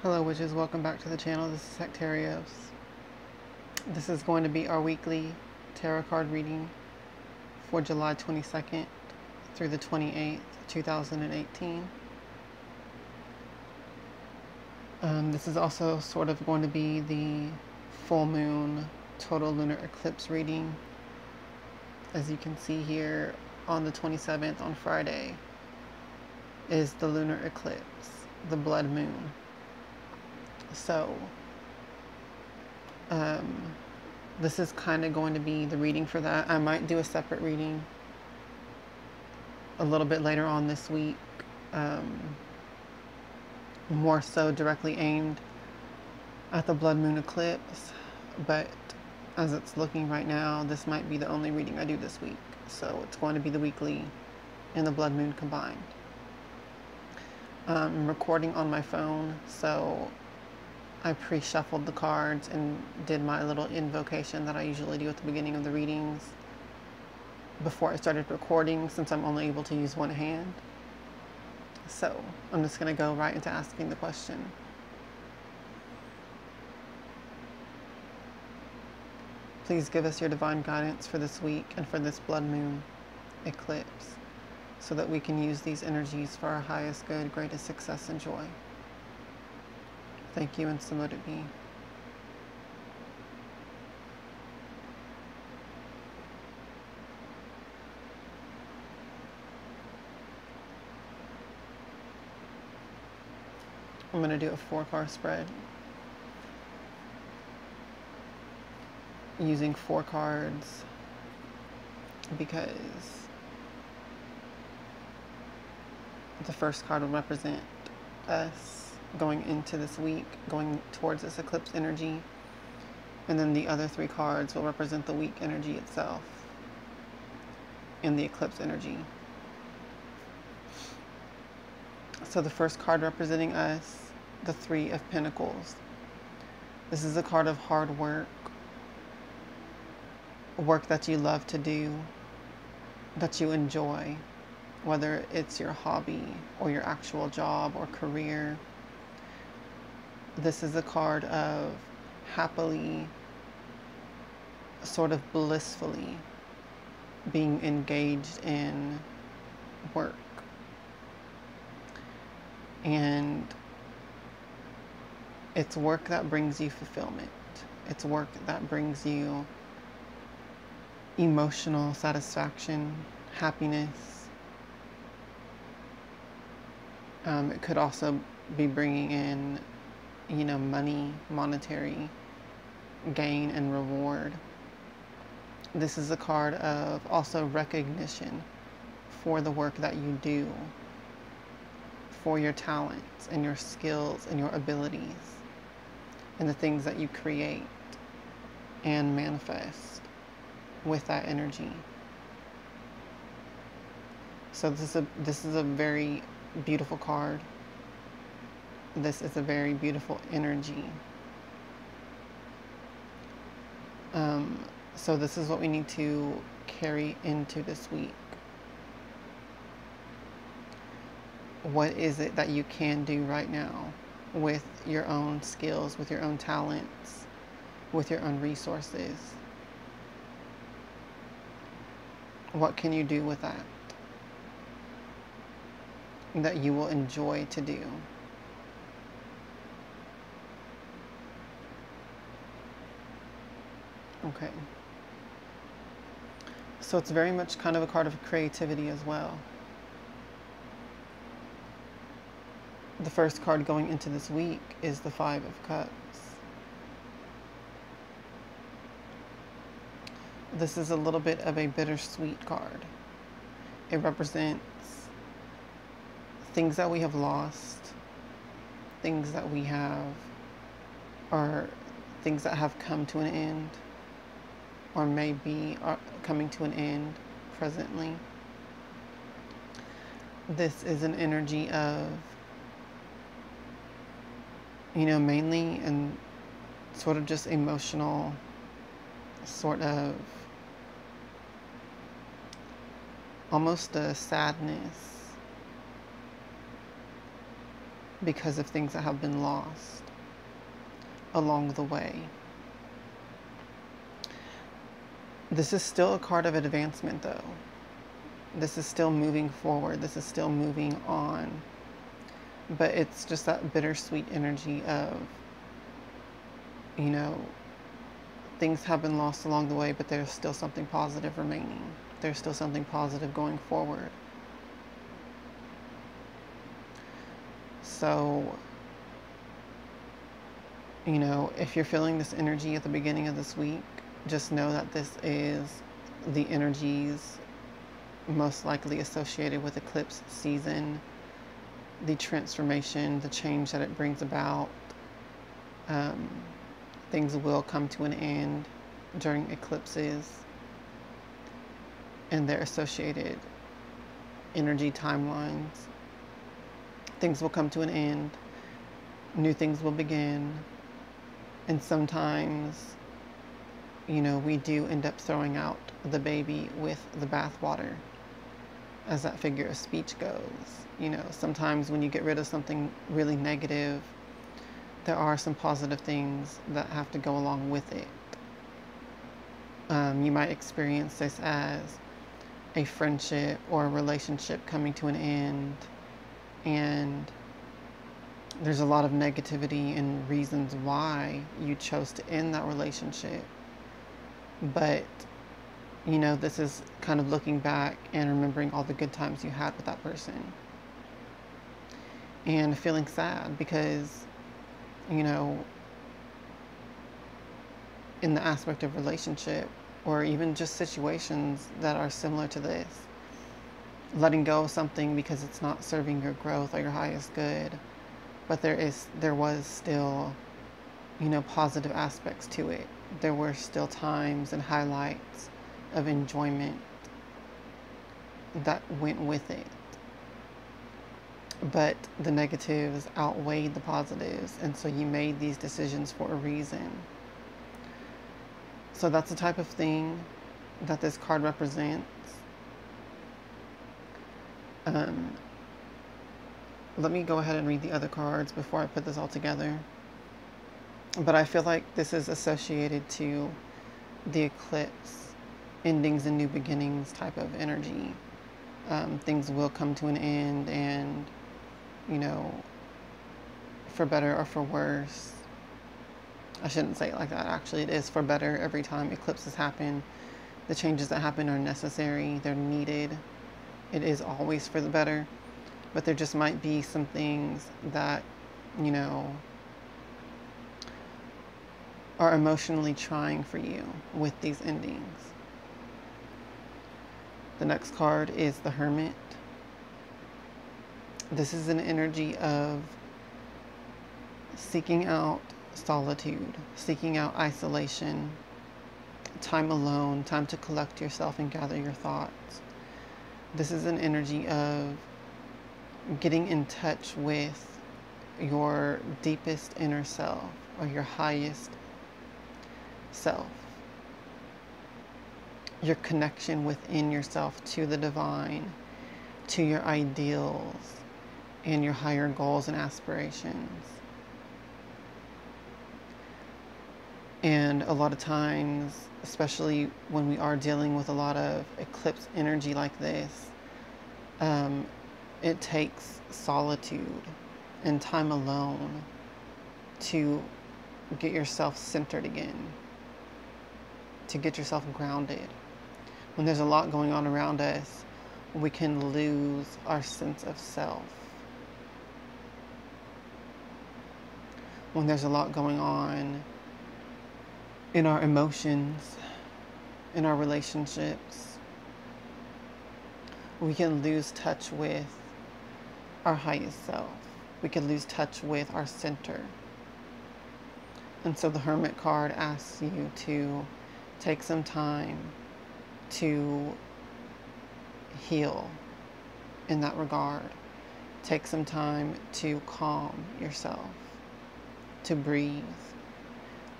Hello witches, welcome back to the channel. This is Sectarios. This is going to be our weekly tarot card reading for July 22nd through the 28th, 2018. This is also sort of going to be the full moon total lunar eclipse reading. As you can see here, on the 27th, on Friday, is the lunar eclipse, the blood moon. So, this is kind of going to be the reading for that. I might do a separate reading a little bit later on this week, more so directly aimed at the blood moon eclipse, but as it's looking right now, this might be the only reading I do this week. So it's going to be the weekly and the blood moon combined. I'm recording on my phone, so I pre-shuffled the cards and did my little invocation that I usually do at the beginning of the readings before I started recording, since I'm only able to use one hand. So I'm just going to go right into asking the question. Please give us your divine guidance for this week and for this blood moon eclipse, so that we can use these energies for our highest good, greatest success and joy. Thank you, and so let it be. I'm going to do a 4-card spread using 4 cards because the first card will represent us going into this week, going towards this eclipse energy, and then the other 3 cards will represent the week energy itself and the eclipse energy. So the first card representing us, the 3 of Pentacles. This is a card of hard work, work that you love to do, that you enjoy, whether it's your hobby or your actual job or career. This is a card of happily, sort of blissfully being engaged in work. And it's work that brings you fulfillment. It's work that brings you emotional satisfaction, happiness. It could also be bringing in, money, monetary gain and reward. This is a card of also recognition for the work that you do, for your talents and your skills and your abilities, and the things that you create and manifest with that energy. So this is a very beautiful card. This is a very beautiful energy. So this is what we need to carry into this week. What is it that you can do right now with your own skills, with your own talents, with your own resources? What can you do with that you will enjoy to do? Okay. So it's very much kind of a card of creativity as well. The first card going into this week is the 5 of Cups. This is a little bit of a bittersweet card. It represents things that we have lost, things that we have, or things that have come to an end, or maybe are coming to an end presently. This is an energy of, mainly and sort of just emotional, sort of almost a sadness because of things that have been lost along the way. This is still a card of advancement, though. This is still moving forward. This is still moving on. But it's just that bittersweet energy of, you know, things have been lost along the way, but there's still something positive remaining. There's still something positive going forward. So, you know, if you're feeling this energy at the beginning of this week, just know that this is the energies most likely associated with eclipse season, the transformation, the change that it brings about. Things will come to an end during eclipses and their associated energy timelines. Things will come to an end. New things will begin. And sometimes, you know, we do end up throwing out the baby with the bathwater, as that figure of speech goes. You know, sometimes when you get rid of something really negative, there are some positive things that have to go along with it. You might experience this as a friendship or a relationship coming to an end, and there's a lot of negativity and reasons why you chose to end that relationship. But, you know, this is kind of looking back and remembering all the good times you had with that person, and feeling sad because, you know, in the aspect of relationship or even just situations that are similar to this, letting go of something because it's not serving your growth or your highest good, but there was still, you know, positive aspects to it. There were still times and highlights of enjoyment that went with it. But the negatives outweighed the positives, and so you made these decisions for a reason. So that's the type of thing that this card represents. Let me go ahead and read the other cards before I put this all together. But I feel like this is associated to the eclipse, endings and new beginnings type of energy. Things will come to an end, and, you know, for better or for worse. I shouldn't say it like that. Actually, it is for better every time eclipses happen. The changes that happen are necessary. They're needed. It is always for the better. But there just might be some things that, you know, are emotionally trying for you with these endings. The next card is the Hermit. This is an energy of seeking out solitude, seeking out isolation, time alone, time to collect yourself and gather your thoughts. This is an energy of getting in touch with your deepest inner self, or your highest self. Your connection within yourself to the divine, to your ideals, and your higher goals and aspirations. And a lot of times, especially when we are dealing with a lot of eclipse energy like this, it takes solitude and time alone to get yourself centered again, to get yourself grounded. When there's a lot going on around us, we can lose our sense of self. When there's a lot going on in our emotions, in our relationships, we can lose touch with our highest self. We can lose touch with our center. And so the Hermit card asks you to take some time to heal in that regard. Take some time to calm yourself, to breathe,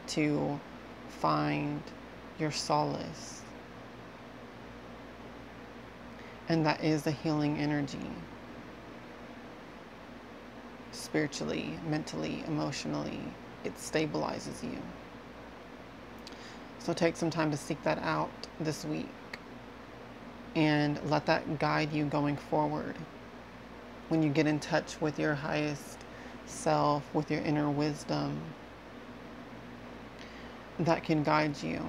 to find your solace. And that is the healing energy. spiritually, mentally, emotionally. It stabilizes you. So take some time to seek that out this week and let that guide you going forward. When you get in touch with your highest self, with your inner wisdom, that can guide you,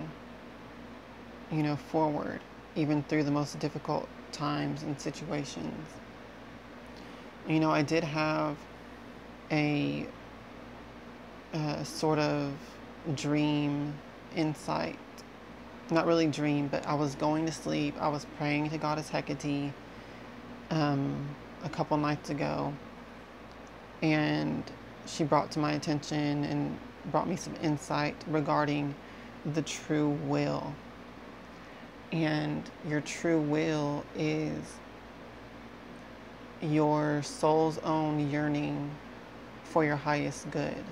forward, even through the most difficult times and situations. I did have a sort of dream insight. Not really dream, but I was going to sleep. I was praying to Goddess Hecate a couple nights ago, and she brought to my attention and brought me some insight regarding the true will. And your true will is your soul's own yearning for your highest good.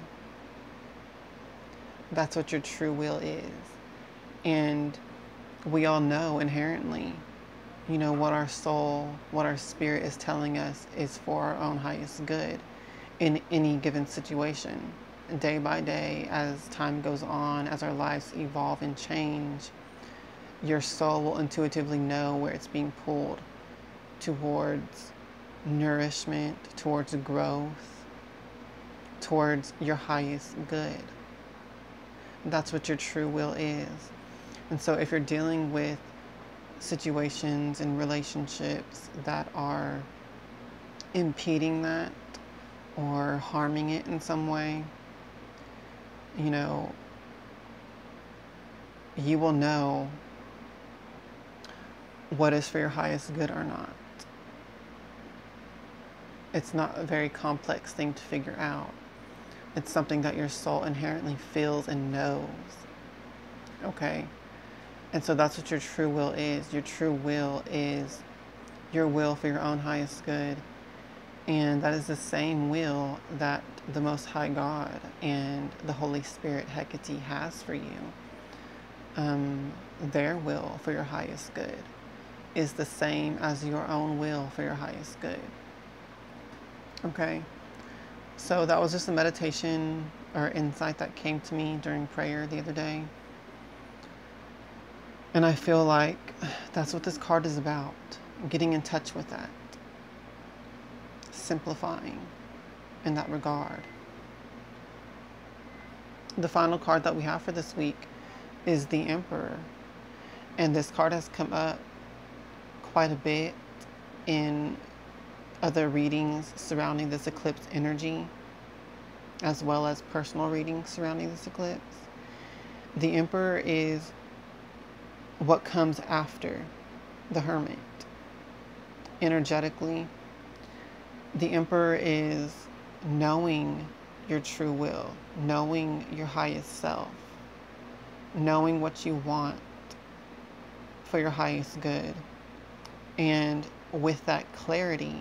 That's what your true will is. And we all know inherently, what our soul, what our spirit is telling us is for our own highest good in any given situation. Day by day, as time goes on, as our lives evolve and change, your soul will intuitively know where it's being pulled towards nourishment, towards growth, towards your highest good. That's what your true will is. And so if you're dealing with situations and relationships that are impeding that or harming it in some way, you will know what is for your highest good or not. It's not a very complex thing to figure out. It's something that your soul inherently feels and knows. Okay? And so that's what your true will is. Your true will is your will for your own highest good. And that is the same will that the Most High God and the Holy Spirit, Hecate, has for you. Their will for your highest good is the same as your own will for your highest good. Okay? So that was just a meditation or insight that came to me during prayer the other day. And I feel like that's what this card is about. Getting in touch with that. Simplifying in that regard. The final card that we have for this week is the Emperor. And this card has come up quite a bit in other readings surrounding this eclipse energy, as well as personal readings surrounding this eclipse. The Emperor is what comes after the Hermit. Energetically, the Emperor is knowing your true will, knowing your highest self, knowing what you want for your highest good. And with that clarity,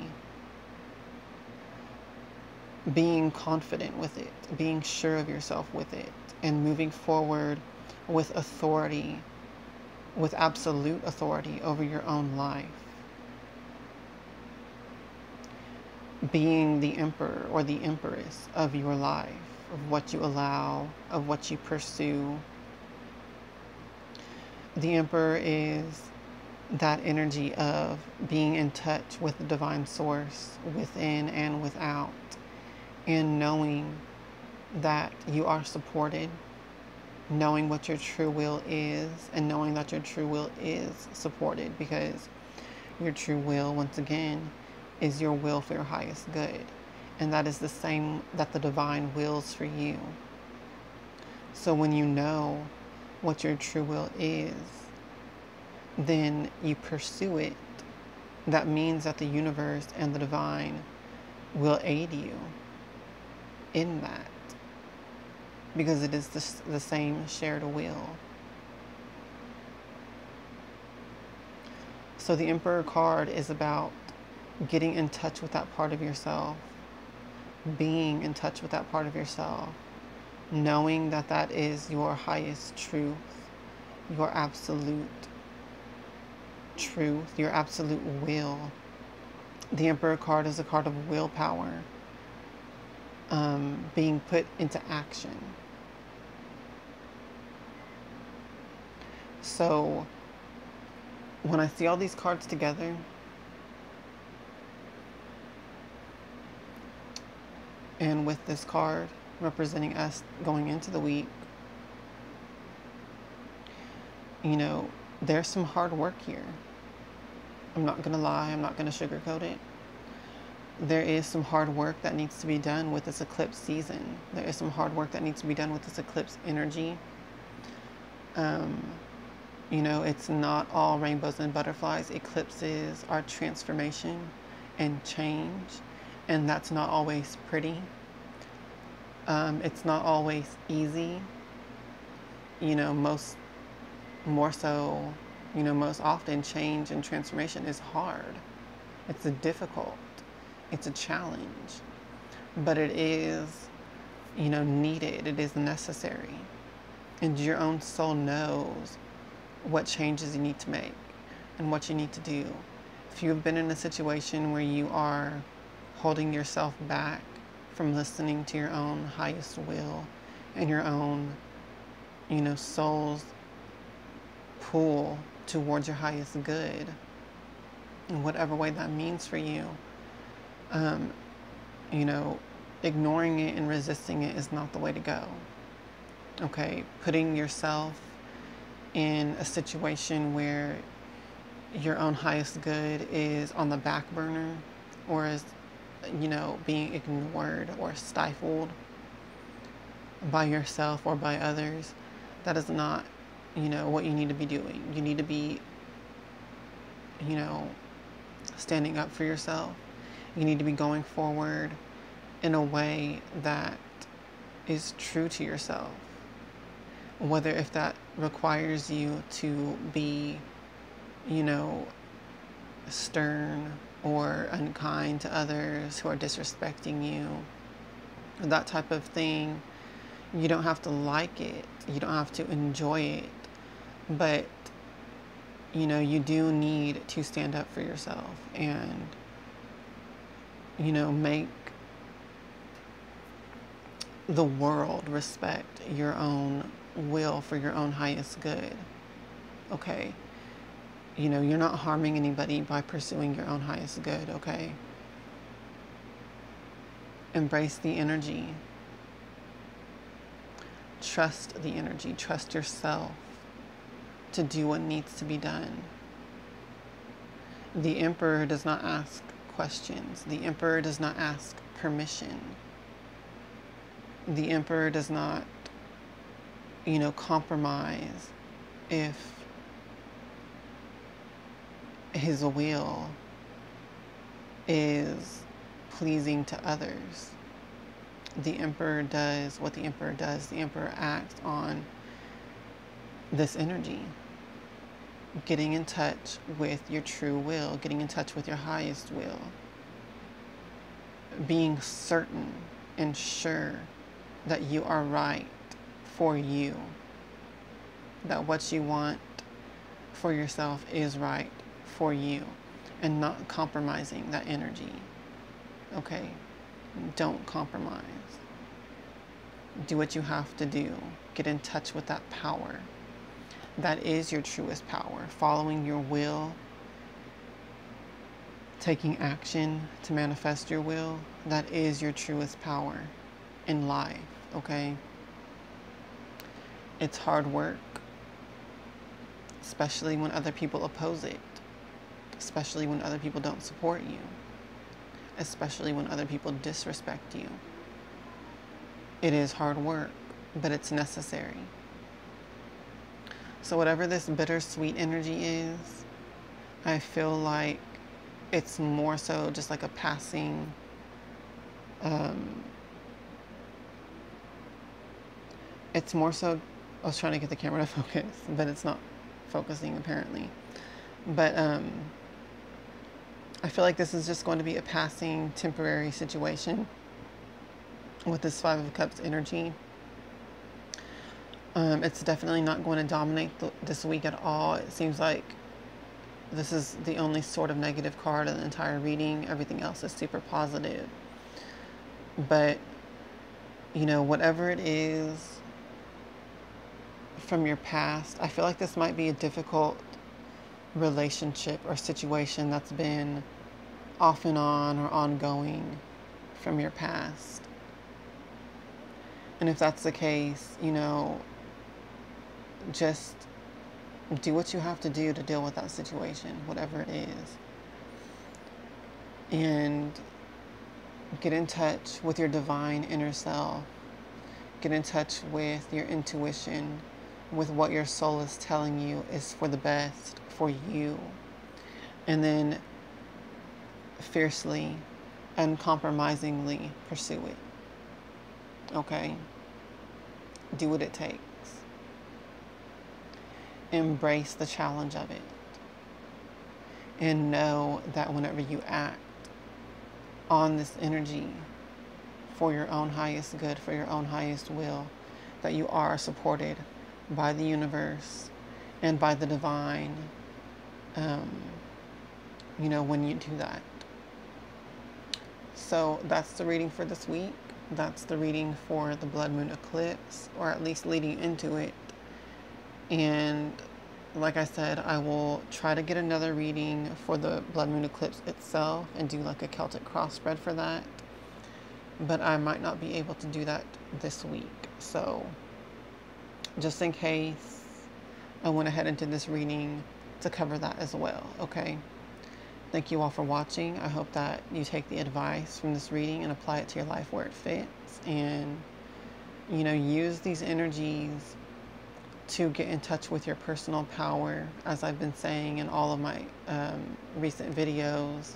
being confident with it, being sure of yourself with it, and moving forward with authority, with absolute authority over your own life. Being the emperor or the empress of your life, of what you allow, of what you pursue. The Emperor is that energy of being in touch with the divine source within and without, and knowing that you are supported, knowing what your true will is, and knowing that your true will is supported, because your true will, once again, is your will for your highest good. And that is the same that the divine wills for you. So when you know what your true will is, then you pursue it. That means that the universe and the divine will aid you in that, because it is the same shared will. So the Emperor card is about getting in touch with that part of yourself, being in touch with that part of yourself, knowing that that is your highest truth, your absolute truth, your absolute will. The Emperor card is a card of willpower. being put into action. So when I see all these cards together, and with this card representing us going into the week, you know, there's some hard work here. I'm not gonna lie, I'm not gonna sugarcoat it. There is some hard work that needs to be done with this eclipse season. There is some hard work that needs to be done with this eclipse energy. You know, it's not all rainbows and butterflies. Eclipses are transformation and change, and that's not always pretty. It's not always easy. You know, most often change and transformation is hard. It's difficult. It's a challenge. But it is, you know, needed. It is necessary. And your own soul knows what changes you need to make and what you need to do. If you've been in a situation where you are holding yourself back from listening to your own highest will and your own, you know, soul's pull towards your highest good, in whatever way that means for you, you know, ignoring it and resisting it is not the way to go. Okay, putting yourself in a situation where your own highest good is on the back burner, or is, you know, being ignored or stifled by yourself or by others, that is not, you know, what you need to be doing. You need to be, you know, standing up for yourself. You need to be going forward in a way that is true to yourself. Whether if that requires you to be, you know, stern or unkind to others who are disrespecting you, that type of thing, you don't have to like it. You don't have to enjoy it. But, you know, you do need to stand up for yourself and, you know, make the world respect your own will for your own highest good. Okay? You know, you're not harming anybody by pursuing your own highest good, okay? Embrace the energy. Trust the energy. Trust yourself to do what needs to be done. The Emperor does not ask questions. The Emperor does not ask permission. The Emperor does not, you know, compromise if his will is pleasing to others. The Emperor does what the Emperor does. The Emperor acts on this energy. Getting in touch with your true will, getting in touch with your highest will, being certain and sure that you are right for you, that what you want for yourself is right for you, and not compromising that energy. Okay? Don't compromise. Do what you have to do. Get in touch with that power. That is your truest power. Following your will, taking action to manifest your will, that is your truest power in life, okay? It's hard work, especially when other people oppose it, especially when other people don't support you, especially when other people disrespect you. It is hard work, but it's necessary. So whatever this bittersweet energy is, I feel like it's more so just like a passing, it's more so, I was trying to get the camera to focus, but it's not focusing apparently. But I feel like this is just going to be a passing temporary situation with this Five of Cups energy. It's definitely not going to dominate this week at all. It seems like this is the only sort of negative card in the entire reading. Everything else is super positive. But You know, whatever it is from your past, I feel like this might be a difficult relationship or situation that's been off and on or ongoing from your past. And if that's the case, you know, just do what you have to do to deal with that situation, whatever it is. And get in touch with your divine inner self. Get in touch with your intuition, with what your soul is telling you is for the best for you. And then fiercely, uncompromisingly pursue it. Okay? Do what it takes. Embrace the challenge of it. And know that whenever you act on this energy for your own highest good, for your own highest will, that you are supported by the universe and by the divine, you know, when you do that. So that's the reading for this week. That's the reading for the blood moon eclipse, or at least leading into it. And like I said, I will try to get another reading for the blood moon eclipse itself and do like a Celtic cross spread for that. But I might not be able to do that this week. So just in case, I went ahead and did this reading to cover that as well. Okay. Thank you all for watching. I hope that you take the advice from this reading and apply it to your life where it fits. And, you know, use these energies to get in touch with your personal power, as I've been saying in all of my recent videos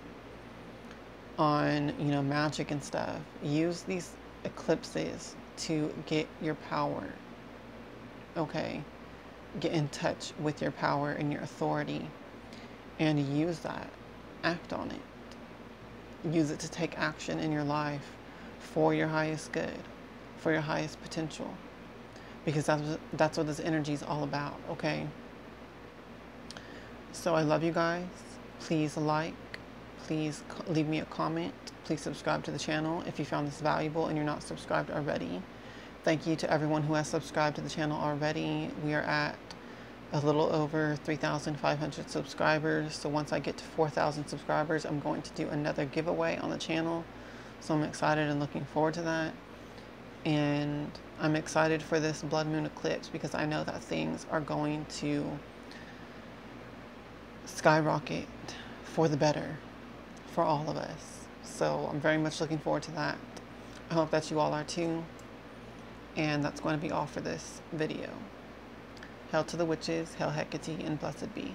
on, you know, magic and stuff. Use these eclipses to get your power. Okay? Get in touch with your power and your authority and use that. Act on it. Use it to take action in your life for your highest good, for your highest potential. Because that's what this energy is all about, okay? So I love you guys. Please like. Please leave me a comment. Please subscribe to the channel if you found this valuable and you're not subscribed already. Thank you to everyone who has subscribed to the channel already. We are at a little over 3,500 subscribers. So once I get to 4,000 subscribers, I'm going to do another giveaway on the channel. So I'm excited and looking forward to that. And I'm excited for this blood moon eclipse because I know that things are going to skyrocket for the better for all of us. So I'm very much looking forward to that. I hope that you all are too. And that's going to be all for this video. Hail to the witches, hail Hecate, and blessed be.